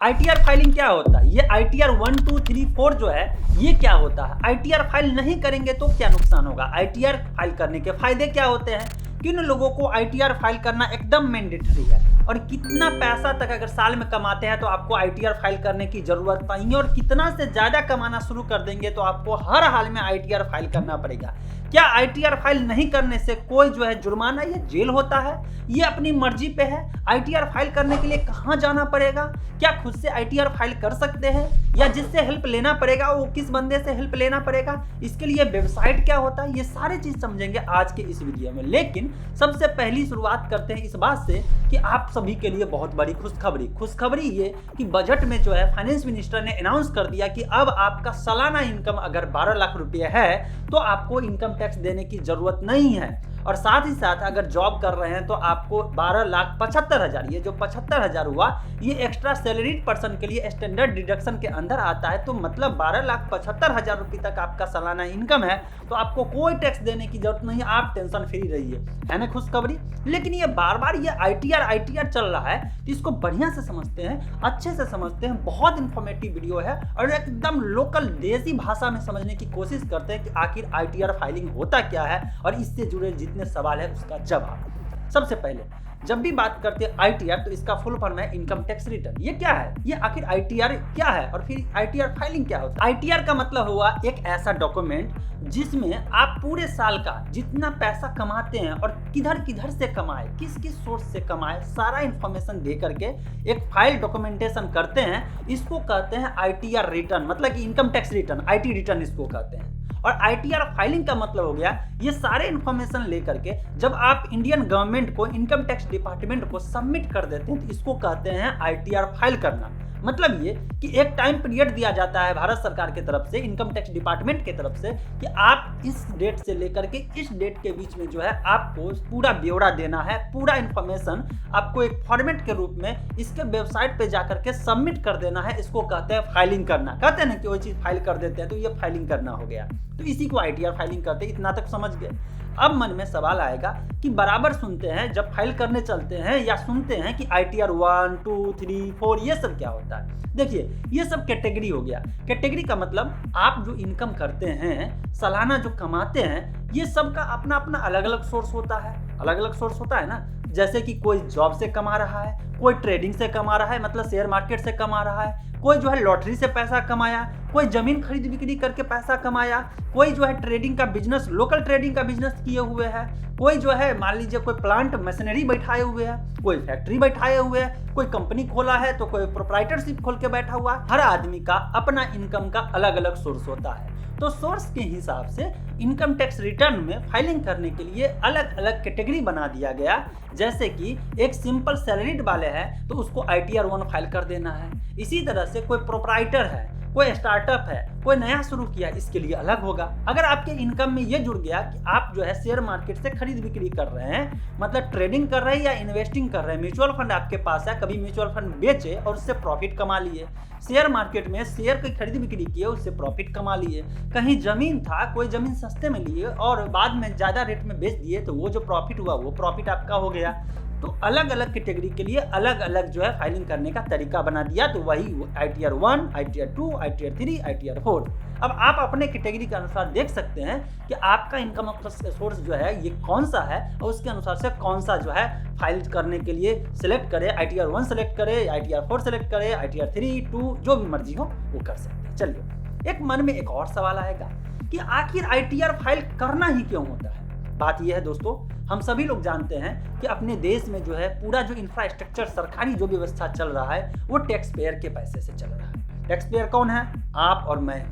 ITR filing क्या होता है? ये आईटीआर 1, 2, 3, 4 जो है ये क्या होता है? आईटीआर फाइल नहीं करेंगे तो क्या नुकसान होगा? आईटीआर फाइल करने के फायदे क्या होते हैं? किन लोगों को आईटीआर फाइल करना एकदम मैंडेटरी है और कितना पैसा तक अगर साल में कमाते हैं तो आपको आईटीआर फाइल करने की जरूरत नहीं है, और कितना से ज्यादा कमाना शुरू कर देंगे तो आपको हर हाल में आईटीआर फाइल करना पड़ेगा। क्या आईटीआर फाइल नहीं करने से कोई जो है जुर्माना या जेल होता है? ये अपनी मर्जी पे है। आईटीआर फाइल करने के लिए कहाँ जाना पड़ेगा? क्या खुद से आईटीआर फाइल कर सकते हैं या जिससे हेल्प लेना पड़ेगा वो किस बंदे से हेल्प लेना पड़ेगा? इसके लिए वेबसाइट क्या होता है? ये सारी चीज समझेंगे आज के इस वीडियो में। लेकिन सबसे पहली शुरुआत करते हैं इस बात से कि आप सभी के लिए बहुत बड़ी खुशखबरी ये कि बजट में जो है फाइनेंस मिनिस्टर ने अनाउंस कर दिया कि अब आपका सालाना इनकम अगर 12 लाख रुपए है तो आपको इनकम टैक्स देने की जरूरत नहीं है। और साथ ही साथ अगर जॉब कर रहे हैं तो आपको 12,75,000, ये जो 75,000 हुआ ये एक्स्ट्रा सैलरीड पर्सन के लिए स्टैंडर्ड डिडक्शन के अंदर आता है। तो मतलब 12,75,000 रुपये तक आपका सालाना इनकम है तो आपको कोई टैक्स देने की जरूरत नहीं है, आप टेंशन फ्री रहिए। है ना खुशखबरी? लेकिन ये बार बार ये आईटीआर चल रहा है तो इसको बढ़िया से समझते हैं, अच्छे से समझते हैं। बहुत इंफॉर्मेटिव वीडियो है और एकदम लोकल देसी भाषा में समझने की कोशिश करते हैं कि आखिर आईटीआर फाइलिंग होता क्या है और इससे जुड़े जितने सवाल है उसका जवाब। सबसे पहले जब भी बात करते हैं आईटीआर तो इसका फुल फॉर्म है इनकम टैक्स रिटर्न। ये क्या है? ये आखिर आईटीआर क्या है और फिर आईटीआर फाइलिंग क्या होता है? आईटीआर का मतलब हुआ एक ऐसा डॉक्यूमेंट जिसमें आप पूरे साल का जितना पैसा कमाते हैं और किधर किधर से कमाए, किस किस सोर्स से कमाए, सारा इंफॉर्मेशन दे करके एक फाइल डॉक्यूमेंटेशन करते हैं। इसको कहते हैं आईटीआर रिटर्न, मतलब कि income tax return, IT return इसको कहते हैं। और आईटीआर फाइलिंग का मतलब हो गया ये सारे इंफॉर्मेशन लेकर के जब आप इंडियन गवर्नमेंट को, इनकम टैक्स डिपार्टमेंट को सबमिट कर देते हैं तो इसको कहते हैं आईटीआर फाइल करना। मतलब ये कि एक टाइम पीरियड दिया जाता है भारत सरकार की तरफ से, इनकम टैक्स डिपार्टमेंट की तरफ से, कि आप इस डेट से लेकर के इस डेट के बीच में जो है आपको पूरा ब्यौरा देना है, पूरा इंफॉर्मेशन आपको एक फॉर्मेट के रूप में इसके वेबसाइट पे जाकर के सबमिट कर देना है। इसको कहते हैं फाइलिंग करना। कहते हैं ना कि कोई चीज फाइल कर देते हैं तो ये फाइलिंग करना हो गया, तो इसी को आईटीआर फाइलिंग करते हैं। इतना तक समझ गए? अब मन में सवाल आएगा कि बराबर सुनते हैं जब फाइल करने चलते हैं या सुनते हैं कि आईटीआर 1, 2, 3, 4 ये सब क्या होता है? देखिए ये सब कैटेगरी हो गया। कैटेगरी का मतलब आप जो इनकम करते हैं, सालाना जो कमाते हैं, ये सब का अपना अपना अलग अलग सोर्स होता है। अलग अलग सोर्स होता है ना, जैसे कि कोई जॉब से कमा रहा है, कोई ट्रेडिंग से कमा रहा है, मतलब शेयर मार्केट से कमा रहा है, कोई जो है लॉटरी से पैसा कमाया, कोई जमीन खरीद बिक्री करके पैसा कमाया, कोई जो है ट्रेडिंग का बिजनेस, लोकल ट्रेडिंग का बिजनेस किए हुए है, कोई जो है मान लीजिए कोई प्लांट मशीनरी बैठाए हुए है, कोई फैक्ट्री बैठाए हुए है, कोई कंपनी खोला है तो कोई प्रोप्राइटरशिप खोल के बैठा हुआ है। हर आदमी का अपना इनकम का अलग अलग सोर्स होता है। तो सोर्स के हिसाब से इनकम टैक्स रिटर्न में फाइलिंग करने के लिए अलग अलग कैटेगरी बना दिया गया। जैसे कि एक सिंपल सैलरीड वाले हैं तो उसको आईटीआर 1 फाइल कर देना है। इसी तरह से कोई प्रोप्राइटर है, कोई स्टार्टअप है, कोई नया शुरू किया, इसके लिए अलग होगा। अगर आपके इनकम में ये जुड़ गया कि आप जो है शेयर मार्केट से खरीद बिक्री कर रहे हैं, मतलब ट्रेडिंग कर रहे हैं या इन्वेस्टिंग कर रहे हैं, म्यूचुअल फंड आपके पास है, कभी म्यूचुअल फंड बेचे और उससे प्रॉफिट कमा लिए, शेयर मार्केट में शेयर की खरीद बिक्री किए, उससे प्रॉफिट कमा लिए, कहीं जमीन था, कोई जमीन सस्ते में लिए और बाद में ज्यादा रेट में बेच दिए तो वो जो प्रॉफिट हुआ वो प्रॉफिट आपका हो गया। तो अलग अलग कैटेगरी के लिए अलग अलग जो है फाइलिंग करने का तरीका बना दिया। तो वही आईटीआर 1, आईटीआर 2, आईटीआर 3, आईटीआर 4। अब आप अपने कैटेगरी के अनुसार देख सकते हैं कि आपका इनकम सोर्स जो है ये कौन सा है और उसके अनुसार से कौन सा जो है फाइल करने के लिए सिलेक्ट करे। आईटीआर 1 सेलेक्ट करे, आईटीआर 4 सेलेक्ट करे, आईटीआर 3, 2 जो भी मर्जी हो वो कर सकते हैं। चलिए, एक मन में एक और सवाल आएगा कि आखिर आईटीआर फाइल करना ही क्यों होता है? बात यह है दोस्तों, हम सभी लोग जानते हैं कि अपने देश में जो है पूरा जो इंफ्रास्ट्रक्चर, सरकारी जो व्यवस्था चल रहा है वो टैक्स पेयर के पैसे से चल रहा है। टैक्स पेयर कौन है? आप और मैं।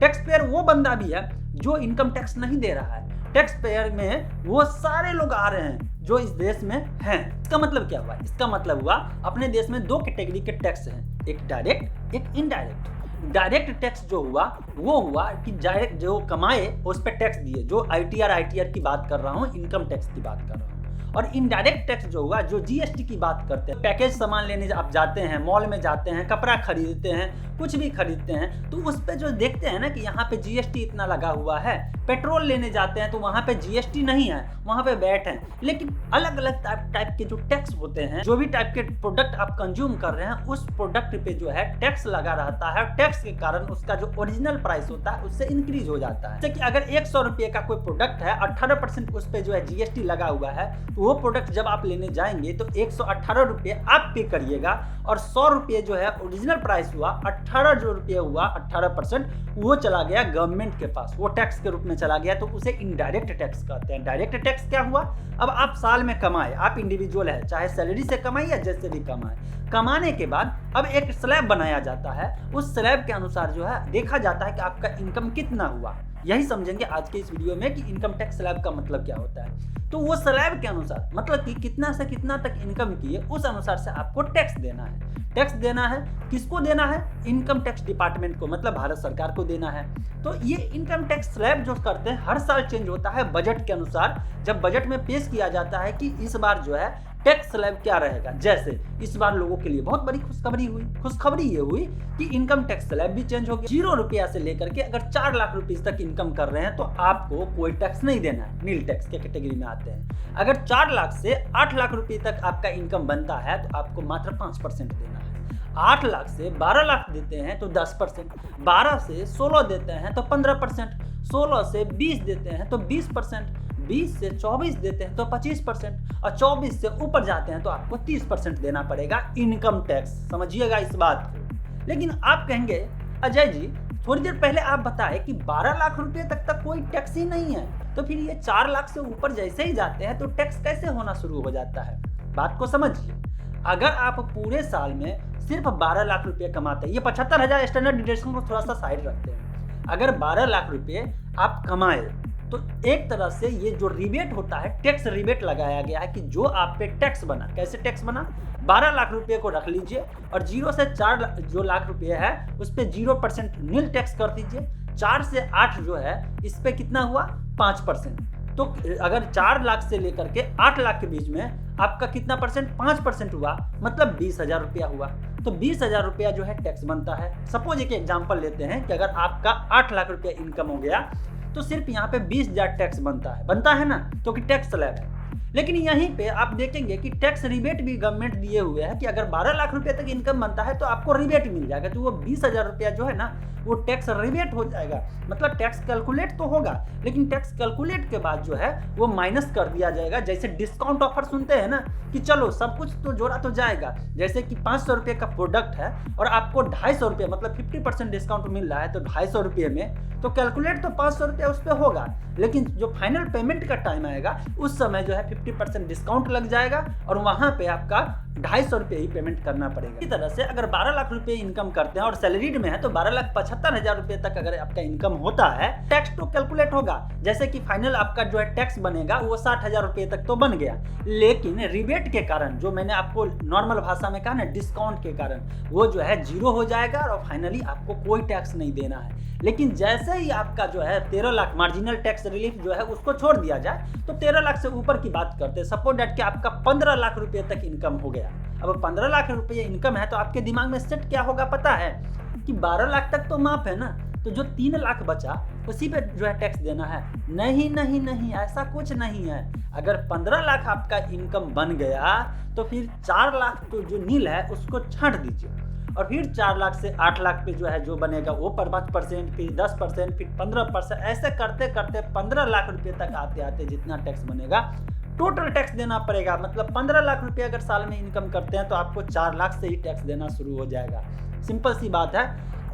टैक्स पेयर वो बंदा भी है जो इनकम टैक्स नहीं दे रहा है। टैक्स पेयर में वो सारे लोग आ रहे हैं जो इस देश में हैं। इसका मतलब क्या हुआ? इसका मतलब हुआ अपने देश में दो कैटेगरी के टैक्स हैं, एक डायरेक्ट, एक इनडायरेक्ट। डायरेक्ट टैक्स जो हुआ वो हुआ कि डायरेक्ट जो कमाए उस पर टैक्स दिए, जो आईटीआर की बात कर रहा हूँ, इनकम टैक्स की बात कर रहा हूँ। और इनडायरेक्ट टैक्स जो हुआ, जो जीएसटी की बात करते हैं, पैकेज सामान लेने आप जाते हैं, मॉल में जाते हैं, कपड़ा खरीदते हैं, कुछ भी खरीदते हैं, तो उस पे जो देखते हैं ना कि यहाँ पे जीएसटी इतना लगा हुआ है। पेट्रोल लेने जाते हैं तो वहाँ पे जीएसटी नहीं है, वहाँ पे वैट है। लेकिन अलग अलग टाइप के जो टैक्स होते हैं, जो भी टाइप के प्रोडक्ट आप कंज्यूम कर रहे हैं, उस प्रोडक्ट पे जो है टैक्स लगा रहता है। टैक्स के कारण उसका जो ओरिजिनल प्राइस होता है उससे इंक्रीज हो जाता है। जैसे कि अगर 100 रुपये का कोई प्रोडक्ट है, 18% उस पे जो है जीएसटी लगा हुआ है, तो वो प्रोडक्ट जब आप लेने जाएंगे तो 118 रुपये आप पे करिएगा और 100 रुपये जो है ओरिजिनल प्राइस हुआ, 18 जो रुपये हुआ 18% वो चला गया गवर्नमेंट के पास, वो टैक्स के रूप में चला गया, तो उसे इनडायरेक्ट टैक्स कहते हैं। डायरेक्ट टैक्स क्या हुआ? अब आप साल में कमाए, आप इंडिविजुअल है, चाहे सैलरी से कमाए या जैसे भी कमाए, कमाने के बाद अब एक स्लैब बनाया जाता है। उस स्लैब के अनुसार जो है देखा जाता है कि आपका इनकम कितना हुआ। यही समझेंगे आज के इस वीडियो में कि इनकम टैक्स स्लैब का मतलब क्या होता है। तो वो स्लैब के अनुसार मतलब कि कितना से कितना तक इनकम किए, उस अनुसार से आपको टैक्स देना है। टैक्स देना है, किसको देना है? इनकम टैक्स डिपार्टमेंट को, मतलब भारत सरकार को देना है। तो ये इनकम टैक्स स्लैब जो करते हैं हर साल चेंज होता है बजट के अनुसार। जब बजट में पेश किया जाता है कि इस बार जो है टैक्स स्लैब क्या रहेगा, जैसे इस बार लोगों के लिए बहुत बड़ी खुशखबरी हुई। खुशखबरी ये हुई कि इनकम टैक्स स्लैब भी चेंज हो गया। 0 रुपया से लेकर के अगर 4 लाख रुपए तक इनकम कर रहे हैं तो आपको कोई टैक्स नहीं देना है, नील टैक्स के कैटेगरी में आते हैं। अगर 4 लाख से 8 लाख रुपए तक आपका इनकम बनता है तो आपको मात्र 5% देना है। 8 लाख से 12 लाख देते हैं तो 10%, 12 से 16 देते हैं तो 15%, 16 से 20 देते हैं तो 20%, 20 से 24 देते हैं तो 25% और 24 से ऊपर जाते हैं तो आपको 30% देना पड़ेगा इनकम टैक्स। समझिएगा इस बात को। लेकिन आप कहेंगे अजय जी थोड़ी देर पहले आप बताए कि 12 लाख रुपए तक कोई टैक्स ही नहीं है, तो फिर ये 4 लाख से ऊपर जैसे ही जाते हैं तो टैक्स कैसे होना शुरू हो जाता है? बात को समझिए। अगर आप पूरे साल में सिर्फ 12 लाख रुपए कमाते हैं, ये 75,000 स्टैंडर्ड डिडक्शन को थोड़ा सा साइड रखते हैं, अगर 12 लाख रुपए आप कमाए तो एक तरह से ये जो रिबेट होता है, टैक्स रिबेट लगाया गया है कि जो आप पे टैक्स बना। कैसे टैक्स बना? 12 लाख रुपए को रख लीजिए और 0 से 4 जो लाख रुपए है उस पे 0% नील टैक्स कर दीजिए। 4 से 8 जो है इस पे कितना हुआ? 5%। तो अगर 4 लाख से लेकर के 8 लाख के बीच में आपका कितना परसेंट? 5% हुआ, मतलब 20,000 रुपया हुआ। तो 20,000 रुपया जो है टैक्स बनता है। सपोज एक एग्जांपल लेते हैं कि अगर आपका 8 लाख रुपया इनकम हो गया तो सिर्फ यहाँ पे 20,000 टैक्स बनता है ना, तो कि टैक्स स्लैब है। लेकिन यहीं पे आप देखेंगे कि टैक्स रिबेट भी गवर्नमेंट दिए हुए है कि अगर 12 लाख रुपए तक इनकम बनता है तो आपको रिबेट मिल जाएगा। तो वो 20,000 रुपया जो है ना वो टैक्स रिबेट हो जाएगा, मतलब टैक्स कैलकुलेट तो होगा, लेकिन टैक्स कैलकुलेट के बाद जो है वो माइनस कर दिया जाएगा। जैसे डिस्काउंट ऑफर सुनते हैं ना कि चलो सब कुछ तो जोड़ा तो जाएगा। जैसे कि 500 रुपये का प्रोडक्ट है और आपको 250 रुपये मतलब 50% डिस्काउंट मिल रहा है, तो 250 रुपये में तो कैलकुलेट तो 500 रुपये उस पर होगा, लेकिन जो फाइनल पेमेंट का टाइम आएगा उस समय जो है 50% डिस्काउंट लग जाएगा और वहां पे आपका 250 रुपये ही पेमेंट करना पड़ेगा। इसी तरह से अगर 12 लाख रुपए इनकम करते हैं और सैलरीड में है तो 12,75,000 रुपए तक अगर आपका इनकम होता है, टैक्स तो कैलकुलेट होगा। जैसे कि फाइनल आपका जो है टैक्स बनेगा वो 60,000 रुपए तक तो बन गया, लेकिन रिबेट के कारण, जो मैंने आपको नॉर्मल भाषा में कहा ना, डिस्काउंट के कारण वो जो है 0 हो जाएगा और फाइनली आपको कोई टैक्स नहीं देना है। लेकिन जैसे ही आपका जो है 13 लाख मार्जिनल टैक्स रिलीफ जो है उसको छोड़ दिया जाए तो 13 लाख से ऊपर की बात करते हैं। सपोज दैट कि आपका 15 लाख रुपए तक इनकम हो गया। अब 15 लाख रुपए इनकम है तो आपके दिमाग में सेट क्या होगा पता है कि 12 लाख तक तो माफ है ना, तो जो 3 लाख बचा उसी पे जो है टैक्स देना है। नहीं नहीं नहीं, ऐसा कुछ नहीं है। अगर 15 लाख आपका इनकम बन गया तो फिर 4 लाख तो जो नील है उसको छांट दीजिए और फिर 4 लाख से 8 लाख पे जो है जो बनेगा वो 5%, फिर 10%, फिर 15%, ऐसे करते करते 15 लाख रुपए तक आते आते जितना टैक्स बनेगा टोटल टैक्स देना पड़ेगा। मतलब 15 लाख रुपए अगर साल में इनकम करते हैं तो आपको 4 लाख से ही टैक्स देना शुरू हो जाएगा। सिंपल सी बात है।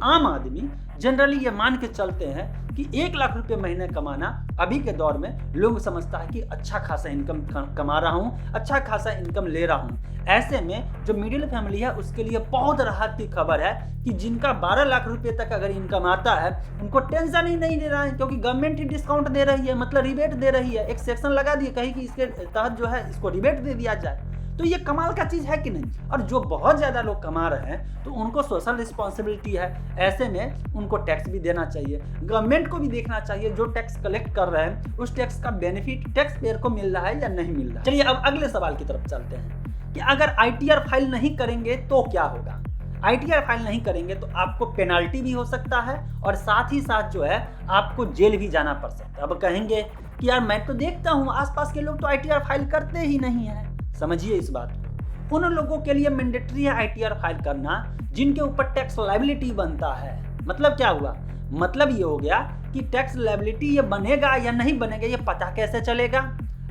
आम आदमी जनरली ये मान के चलते हैं कि 1 लाख रुपए महीने कमाना अभी के दौर में लोग समझता है कि अच्छा खासा इनकम कमा रहा हूँ, अच्छा खासा इनकम ले रहा हूँ। ऐसे में जो मिडिल फैमिली है उसके लिए बहुत राहत की खबर है कि जिनका 12 लाख रुपए तक अगर इनकम आता है उनको टेंशन ही नहीं ले रहा है, क्योंकि गवर्नमेंट ही डिस्काउंट दे रही है, मतलब रिबेट दे रही है। एक सेक्शन लगा दिए कहीं कि इसके तहत जो है इसको रिबेट दे दिया जाए। तो ये कमाल का चीज़ है कि नहीं। और जो बहुत ज़्यादा लोग कमा रहे हैं तो उनको सोशल रिस्पॉन्सिबिलिटी है, ऐसे में उनको टैक्स भी देना चाहिए। गवर्नमेंट को भी देखना चाहिए जो टैक्स कलेक्ट कर रहे हैं उस टैक्स का बेनिफिट टैक्स पेयर को मिल रहा है या नहीं मिल रहा है। चलिए अब अगले सवाल की तरफ चलते हैं कि अगर ITR फाइल नहीं करेंगे तो क्या होगा। ITR फाइल नहीं करेंगे तो आपको पेनाल्टी भी हो सकता है और साथ ही साथ जो है आपको जेल भी जाना पड़ सकता है। अब कहेंगे कि यार मैं तो देखता हूँ आसपास के लोग तो ITR फाइल करते ही नहीं है। समझिए इस बात को, उन लोगों के लिए मैंडेटरी है ITR फाइल करना जिनके ऊपर टैक्स लायबिलिटी बनता है। मतलब क्या हुआ, मतलब ये हो गया कि टैक्स लायबिलिटी ये बनेगा या नहीं बनेगा ये पता कैसे चलेगा।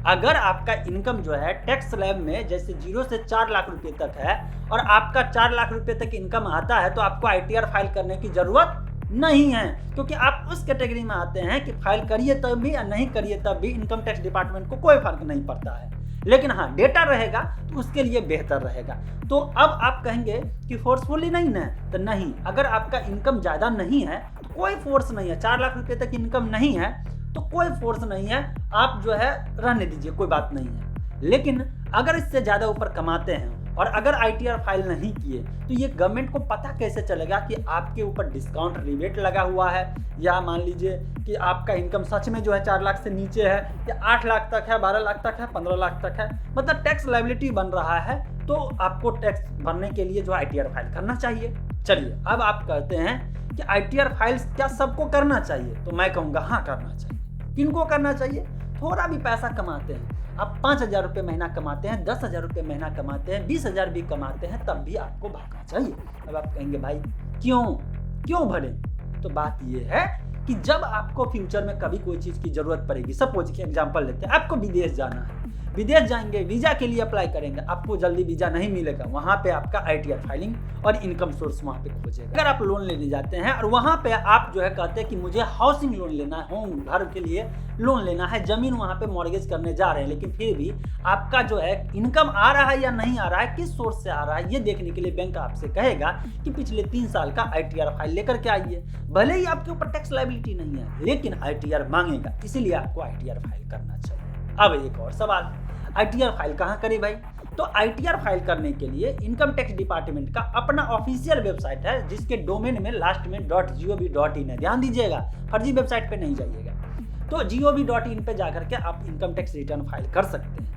अगर आपका इनकम जो है टैक्स स्लैब में जैसे 0 से 4 लाख रुपए तक है और आपका 4 लाख रुपए तक इनकम आता है तो आपको ITR फाइल करने की जरूरत नहीं है, क्योंकि आप उस कैटेगरी में आते हैं कि फाइल करिए तब भी या नहीं करिए तब भी इनकम टैक्स डिपार्टमेंट को कोई फर्क नहीं पड़ता है। लेकिन हाँ, डेटा रहेगा तो उसके लिए बेहतर रहेगा। तो अब आप कहेंगे कि फोर्सफुली नहीं ना, तो नहीं, अगर आपका इनकम ज़्यादा नहीं है तो कोई फोर्स नहीं है। 4 लाख रुपए तक इनकम नहीं है तो कोई फोर्स नहीं है, आप जो है रहने दीजिए, कोई बात नहीं है। लेकिन अगर इससे ज़्यादा ऊपर कमाते हैं और अगर ITR फाइल नहीं किए तो ये गवर्नमेंट को पता कैसे चलेगा कि आपके ऊपर डिस्काउंट रिबेट लगा हुआ है, या मान लीजिए कि आपका इनकम सच में जो है 4 लाख से नीचे है या 8 लाख तक है, 12 लाख तक है, 15 लाख तक है, मतलब टैक्स लायबिलिटी बन रहा है, तो आपको टैक्स भरने के लिए जो ITR फाइल करना चाहिए। चलिए अब आप कहते हैं कि ITR फाइल क्या सबको करना चाहिए, तो मैं कहूँगा हाँ करना चाहिए। किनको करना चाहिए, थोड़ा भी पैसा कमाते हैं आप, 5,000 रुपये महीना कमाते हैं, 10,000 रुपये महीना कमाते हैं, 20,000 भी कमाते हैं, तब भी आपको भरना चाहिए। अब आप कहेंगे भाई क्यों भरें, तो बात ये है कि जब आपको फ्यूचर में कभी कोई चीज़ की ज़रूरत पड़ेगी, सपोज कि एग्जांपल लेते हैं, आपको विदेश जाना है, विदेश जाएंगे, वीज़ा के लिए अप्लाई करेंगे, आपको जल्दी वीज़ा नहीं मिलेगा, वहाँ पे आपका ITR फाइलिंग और इनकम सोर्स वहाँ पे खोजेगा। अगर आप लोन लेने जाते हैं और वहाँ पे आप जो है कहते हैं कि मुझे हाउसिंग लोन लेना है, होम घर के लिए लोन लेना है, ज़मीन वहाँ पे मॉर्गेज करने जा रहे हैं, लेकिन फिर भी आपका जो है इनकम आ रहा है या नहीं आ रहा है, किस सोर्स से आ रहा है, ये देखने के लिए बैंक आपसे कहेगा कि पिछले 3 साल का ITR फाइल लेकर के आइए। भले ही आपके ऊपर टैक्स लायबिलिटी नहीं है लेकिन ITR मांगेगा, इसीलिए आपको ITR फाइल करना चाहिए। अब एक और सवाल, ITR फाइल कहाँ करें भाई, तो ITR फाइल करने के लिए इनकम टैक्स डिपार्टमेंट का अपना ऑफिशियल वेबसाइट है जिसके डोमेन में लास्ट में .gov.in है। ध्यान दीजिएगा, फर्जी वेबसाइट पे नहीं जाइएगा। तो gov.in पे जाकर के आप इनकम टैक्स रिटर्न फाइल कर सकते हैं।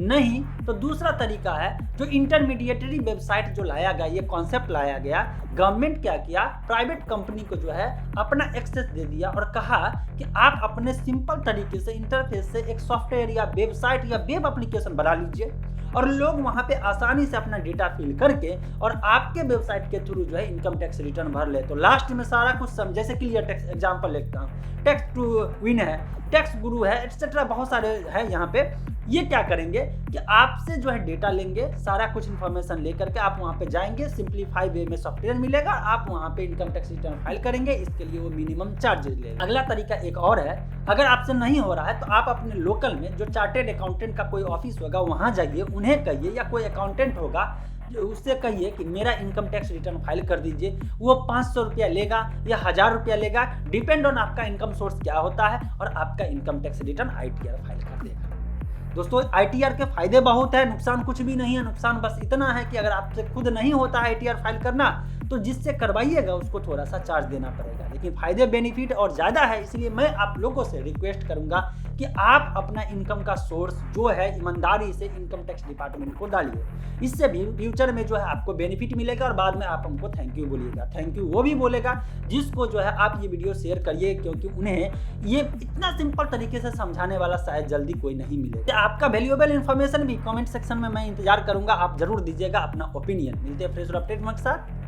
नहीं तो दूसरा तरीका है जो इंटरमीडिएटरी वेबसाइट जो लाया गया, ये कॉन्सेप्ट लाया गया, गवर्नमेंट क्या किया, प्राइवेट कंपनी को जो है अपना एक्सेस दे दिया और कहा कि आप अपने सिंपल तरीके से इंटरफेस से एक सॉफ्टवेयर या वेबसाइट या वेब एप्लीकेशन बना लीजिए और लोग वहां पे आसानी से अपना डेटा फिल करके और आपके वेबसाइट के थ्रू जो है इनकम टैक्स रिटर्न भर ले। तो लास्ट में सारा कुछ जैसे क्लियर टैक्स एग्जाम्पल लिखता हूँ, टैक्स टू विन है, टैक्स गुरु है, एटसेट्रा बहुत सारे हैं यहाँ पे। ये क्या करेंगे कि आपसे जो है डेटा लेंगे, सारा कुछ इन्फॉर्मेशन लेकर के आप वहाँ पे जाएंगे, सिंपलीफाई वे में सॉफ्टवेयर मिलेगा, आप वहाँ पे इनकम टैक्स रिटर्न फाइल करेंगे, इसके लिए वो मिनिमम चार्जेस लेगा। अगला तरीका एक और है, अगर आपसे नहीं हो रहा है तो आप अपने लोकल में जो चार्टेड अकाउंटेंट का कोई ऑफिस होगा वहाँ जाइए, उन्हें कहिए या कोई अकाउंटेंट होगा उससे कहिए कि मेरा इनकम टैक्स रिटर्न फाइल कर दीजिए। वो 500 रुपया लेगा या 1000 रुपया लेगा, डिपेंड ऑन आपका इनकम सोर्स क्या होता है, और आपका income tax return ITR file कर देगा। दोस्तों ITR के फायदे बहुत है, नुकसान कुछ भी नहीं है। नुकसान बस इतना है कि अगर आपसे खुद नहीं होता है ITR फाइल करना तो जिससे करवाइएगा उसको थोड़ा सा चार्ज देना पड़ेगा, लेकिन फायदे बेनिफिट और ज़्यादा है। इसलिए मैं आप लोगों से रिक्वेस्ट करूंगा कि आप अपना इनकम का सोर्स जो है ईमानदारी से इनकम टैक्स डिपार्टमेंट को डालिए, इससे भी फ्यूचर में जो है आपको बेनिफिट मिलेगा और बाद में आप हमको थैंक यू बोलिएगा। थैंक यू वो भी बोलेगा जिसको जो है आप ये वीडियो शेयर करिए, क्योंकि उन्हें ये इतना सिंपल तरीके से समझाने वाला शायद जल्दी कोई नहीं मिलेगा। आपका वैल्यूएबल इन्फॉर्मेशन भी कमेंट सेक्शन में मैं इंतजार करूंगा, आप जरूर दीजिएगा अपना ओपिनियन। मिलते हैं फ्रेश और अपडेट के साथ।